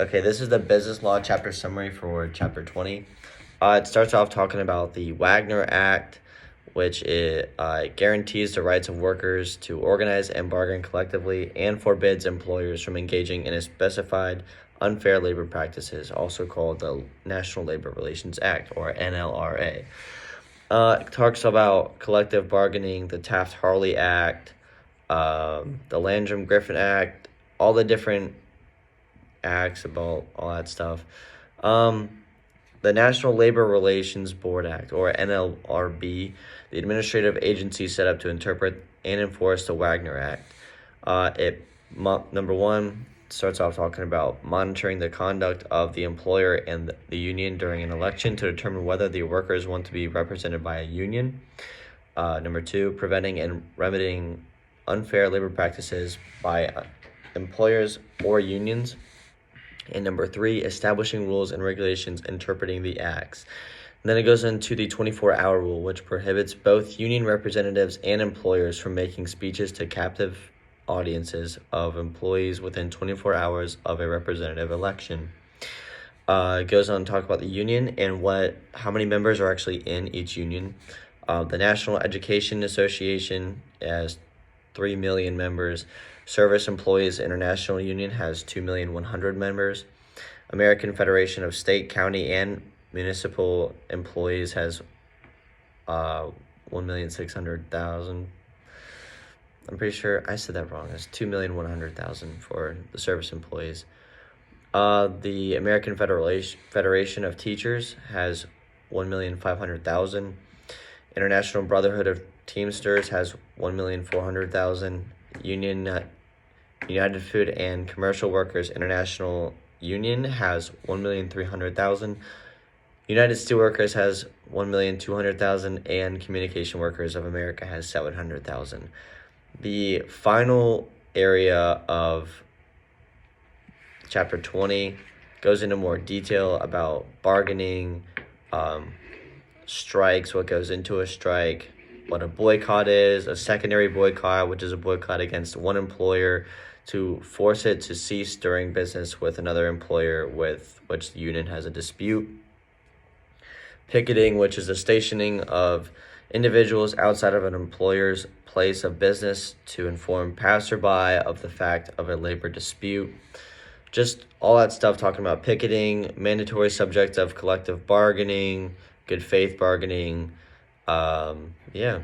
Okay, this is the business law chapter summary for chapter 20. It starts off talking about the Wagner Act, which guarantees the rights of workers to organize and bargain collectively and forbids employers from engaging in a specified unfair labor practices, also called the National Labor Relations Act, or NLRA. It talks about collective bargaining, the Taft-Hartley Act, the Landrum-Griffin Act, all the different acts about all that stuff. Um, the National Labor Relations Board Act, or NLRB, the administrative agency set up to interpret and enforce the Wagner Act. Number one starts off talking about monitoring the conduct of the employer and the union during an election to determine whether the workers want to be represented by a union. Number two, preventing and remedying unfair labor practices by employers or unions. And number three, establishing rules and regulations interpreting the acts. And then it goes into the 24-hour rule, which prohibits both union representatives and employers from making speeches to captive audiences of employees within 24 hours of a representative election. It goes on to talk about the union and how many members are actually in each union. The National Education Association has 3 million members. Service Employees International Union has 2,100,000 members. American Federation of State, County, and Municipal Employees has 1,600,000. I'm pretty sure I said that wrong. It's 2,100,000 for the service employees. The American Federation of Teachers has 1,500,000. International Brotherhood of Teamsters has 1,400,000. United Food and Commercial Workers International Union has 1,300,000. United Steelworkers has 1,200,000, and Communication Workers of America has 700,000. The final area of chapter 20 goes into more detail about bargaining, strikes, what goes into a strike, what a boycott is, a secondary boycott, which is a boycott against one employer to force it to cease doing business with another employer with which the union has a dispute. Picketing, which is the stationing of individuals outside of an employer's place of business to inform passerby of the fact of a labor dispute. Just all that stuff talking about picketing, mandatory subject of collective bargaining, good faith bargaining. Yeah.